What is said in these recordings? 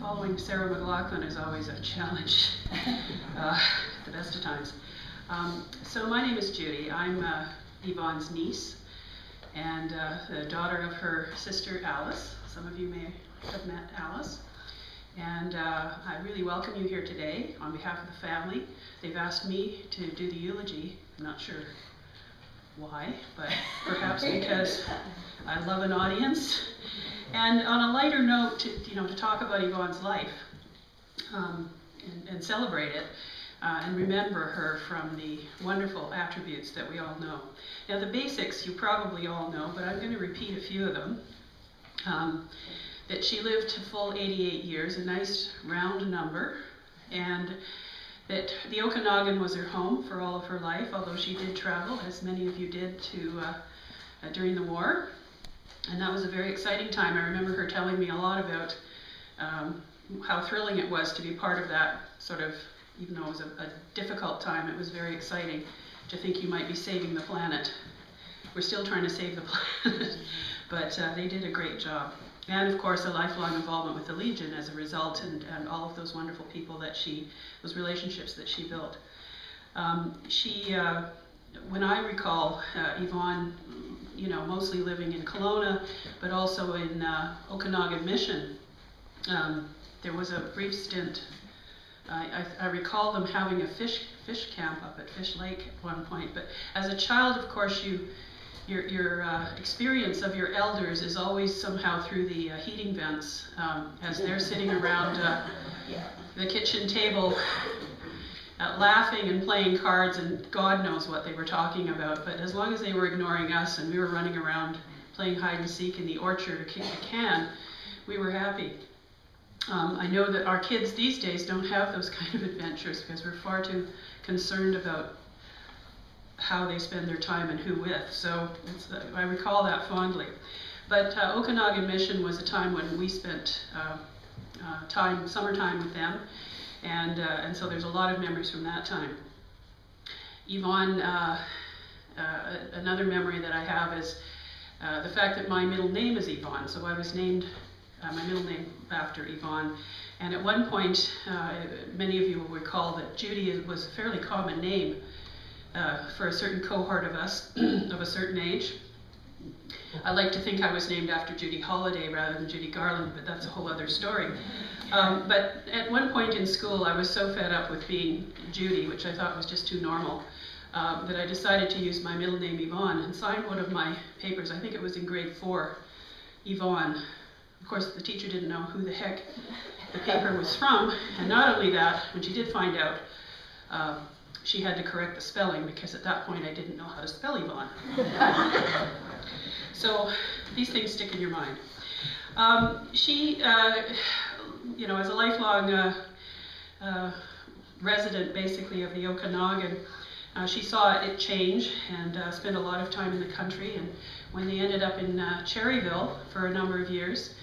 Following Sarah McLaughlin is always a challenge, the best of times. So my name is Judy. I'm Yvonne's niece and the daughter of her sister Alice. Some of you may have met Alice. And I really welcome you here today on behalf of the family. They've asked me to do the eulogy. I'm not sure why, but perhaps because I love an audience. And on a lighter note, to talk about Yvonne's life and celebrate it and remember her from the wonderful attributes that we all know. Now the basics you probably all know, but I'm going to repeat a few of them. That she lived to full 88 years, a nice round number, and that the Okanagan was her home for all of her life, although she did travel, as many of you did, during the war. And that was a very exciting time. I remember her telling me a lot about how thrilling it was to be part of that sort of, even though it was a difficult time, it was very exciting to think you might be saving the planet. We're still trying to save the planet, but they did a great job. And of course, a lifelong involvement with the Legion as a result, and all of those wonderful people that those relationships that she built. When I recall Yvonne, mostly living in Kelowna, but also in Okanagan Mission, there was a brief stint. I recall them having a fish camp up at Fish Lake at one point. But as a child, of course, your experience of your elders is always somehow through the heating vents as they're sitting around the kitchen table laughing and playing cards, and God knows what they were talking about. But as long as they were ignoring us and we were running around playing hide and seek in the orchard or kick the can, we were happy. I know that our kids these days don't have those kind of adventures because we're far too concerned about how they spend their time and who with. So I recall that fondly. But Okanagan Mission was a time when we spent summertime with them, and so there's a lot of memories from that time. Yvonne, another memory that I have is the fact that my middle name is Yvonne, so I was named my middle name after Yvonne. And at one point, many of you will recall that Judy was a fairly common name for a certain cohort of us of a certain age. I like to think I was named after Judy Holliday rather than Judy Garland, but that's a whole other story. But at one point in school, I was so fed up with being Judy, which I thought was just too normal, that I decided to use my middle name Yvonne and signed one of my papers. I think it was in grade 4, Yvonne. Of course, the teacher didn't know who the heck the paper was from, and not only that, when she did find out, she had to correct the spelling, because at that point I didn't know how to spell Yvonne. So these things stick in your mind. She, as a lifelong resident, basically, of the Okanagan, she saw it change and spent a lot of time in the country. And when they ended up in Cherryville for a number of years,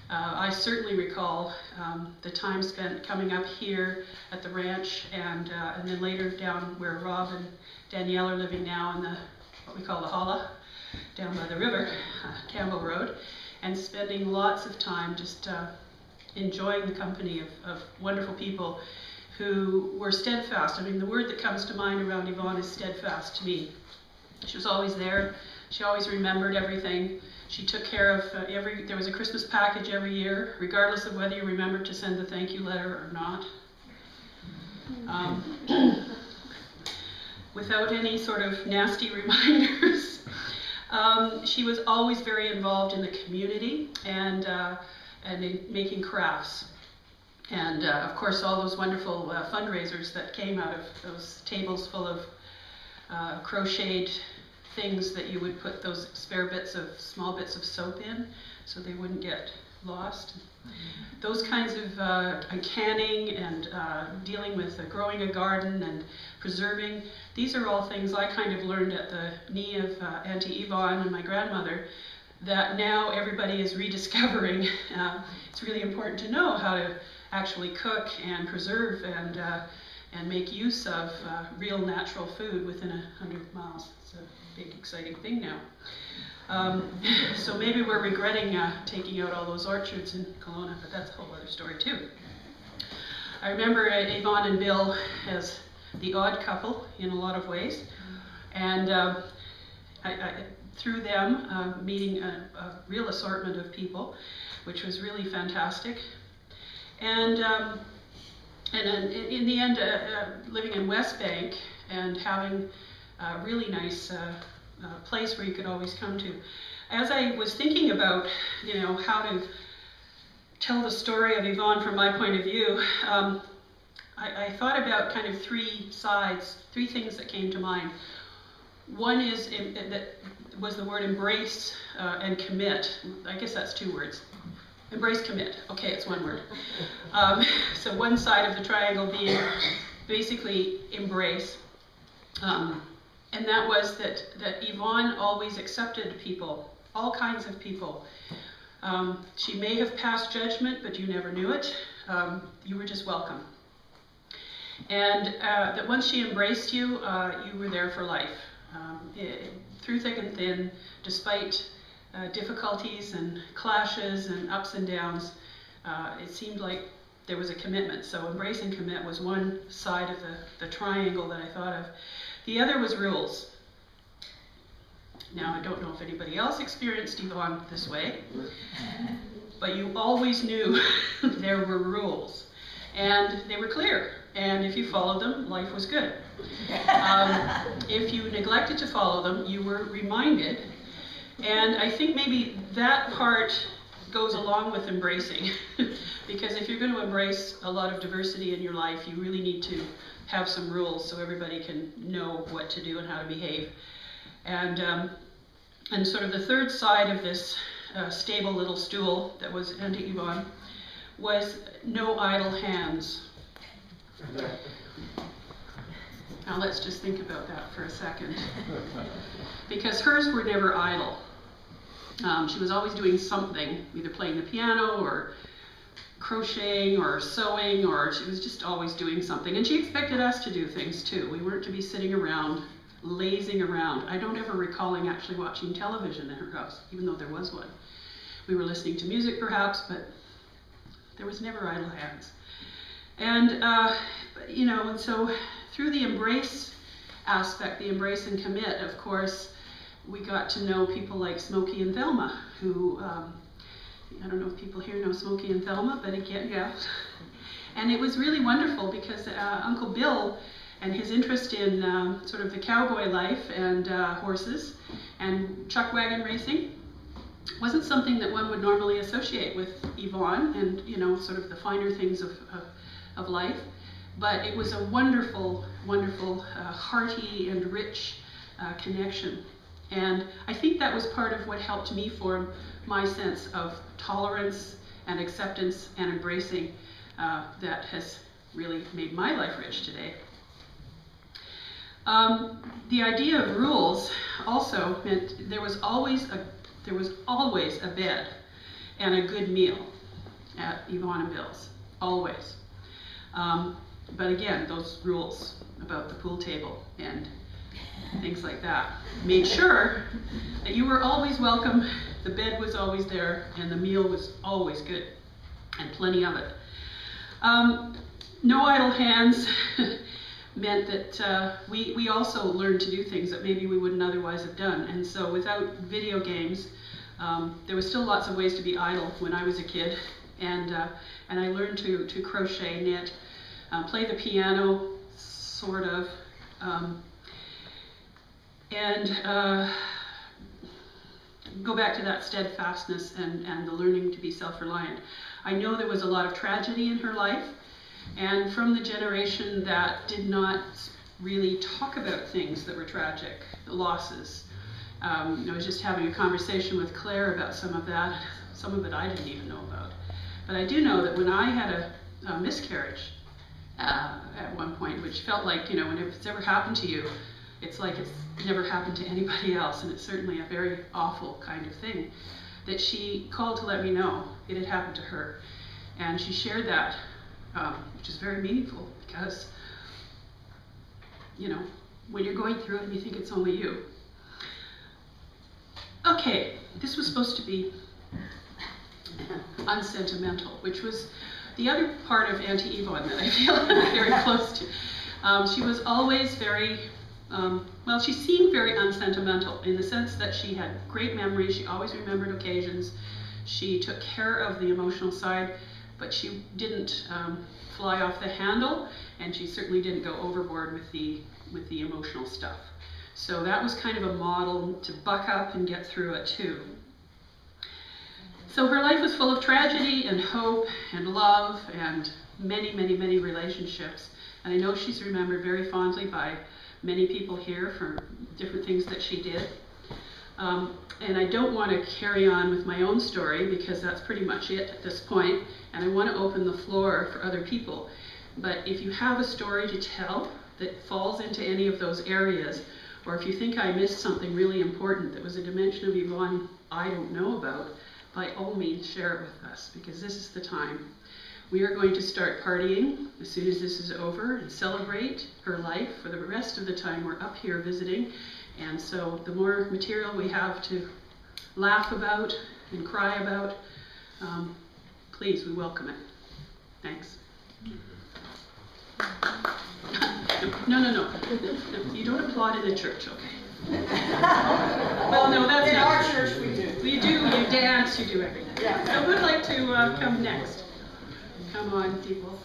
I certainly recall the time spent coming up here at the ranch, and then later down where Rob and Danielle are living now in what we call the Holla, down by the river, Campbell Road, and spending lots of time just enjoying the company of wonderful people who were steadfast. I mean, the word that comes to mind around Yvonne is steadfast to me. She was always there. She always remembered everything. She took care of there was a Christmas package every year, regardless of whether you remembered to send the thank you letter or not. Without any sort of nasty reminders. She was always very involved in the community and in making crafts. And of course, all those wonderful fundraisers that came out of those tables full of crocheted things that you would put those spare small bits of soap in so they wouldn't get lost. Those kinds of canning and dealing with growing a garden and preserving, these are all things I kind of learned at the knee of Auntie Yvonne and my grandmother that now everybody is rediscovering. It's really important to know how to actually cook and preserve and make use of real natural food within 100 miles. It's a big, exciting thing now. So maybe we're regretting taking out all those orchards in Kelowna, but that's a whole other story too. I remember Yvonne and Bill as the odd couple in a lot of ways, and through them meeting a real assortment of people, which was really fantastic. And in the end, living in West Bank and having a really nice place where you could always come to. As I was thinking about, how to tell the story of Yvonne from my point of view, I thought about kind of three things that came to mind. One is that was the word embrace and commit. I guess that's two words. Embrace, commit. Okay, it's one word. So one side of the triangle being basically embrace. And that was that Yvonne always accepted people, all kinds of people. She may have passed judgment, but you never knew it. You were just welcome. And that once she embraced you, you were there for life. Through thick and thin, despite difficulties and clashes and ups and downs, it seemed like there was a commitment. So embrace and commit was one side of the triangle that I thought of. The other was rules. Now, I don't know if anybody else experienced Yvonne this way, but you always knew there were rules, and they were clear, and if you followed them, life was good. If you neglected to follow them, you were reminded, and I think maybe that part goes along with embracing, because if you're going to embrace a lot of diversity in your life, you really need to have some rules so everybody can know what to do and how to behave. And sort of the third side of this stable little stool that was Auntie Yvonne was no idle hands. Now let's just think about that for a second. Because hers were never idle. She was always doing something, either playing the piano or crocheting or sewing, or she was just always doing something. And she expected us to do things too. We weren't to be sitting around, lazing around. I don't ever recalling actually watching television in her house, even though there was one. We were listening to music perhaps, but there was never idle hands. And, and so through the embrace aspect, the embrace and commit, of course, we got to know people like Smokey and Thelma, who, I don't know if people here know Smokey and Thelma, but again, yeah. And it was really wonderful because Uncle Bill and his interest in sort of the cowboy life and horses and chuck wagon racing wasn't something that one would normally associate with Yvonne and, sort of the finer things of life. But it was a wonderful, wonderful, hearty and rich connection. And I think that was part of what helped me form my sense of tolerance and acceptance and embracing that has really made my life rich today. The idea of rules also meant there was always a bed and a good meal at Yvonne and Bill's, always. But again, those rules about the pool table and things like that made sure that you were always welcome, the bed was always there, and the meal was always good, and plenty of it. No idle hands meant that we also learned to do things that maybe we wouldn't otherwise have done. And so without video games, there was still lots of ways to be idle when I was a kid. And I learned to crochet, knit, play the piano, sort of, and go back to that steadfastness and the learning to be self-reliant. I know there was a lot of tragedy in her life, and from the generation that did not really talk about things that were tragic, the losses. I was just having a conversation with Claire about some of that. Some of it I didn't even know about. But I do know that when I had a miscarriage at one point, which felt like, when it's ever happened to you, it's like it's never happened to anybody else, and it's certainly a very awful kind of thing, that she called to let me know it had happened to her. And she shared that, which is very meaningful, because, when you're going through it and you think it's only you. Okay, this was supposed to be unsentimental, which was the other part of Auntie Yvonne that I feel very close to. She was always very, well, she seemed very unsentimental in the sense that she had great memories. She always remembered occasions. She took care of the emotional side, but she didn't fly off the handle, and she certainly didn't go overboard with the emotional stuff. So that was kind of a model to buck up and get through it too. So her life was full of tragedy and hope and love and many, many, many relationships. And I know she's remembered very fondly by many people here for different things that she did. And I don't want to carry on with my own story because that's pretty much it at this point. And I want to open the floor for other people. But if you have a story to tell that falls into any of those areas, or if you think I missed something really important that was a dimension of Yvonne I don't know about, by all means share it with us, because this is the time. We are going to start partying as soon as this is over and celebrate her life for the rest of the time we're up here visiting. And so the more material we have to laugh about and cry about, please, we welcome it. Thanks. No. You don't applaud in the church, okay? Well, no, that's in not our true. church we do. We do, you dance, you do everything. Yeah. So who'd like to come next? Come on, people.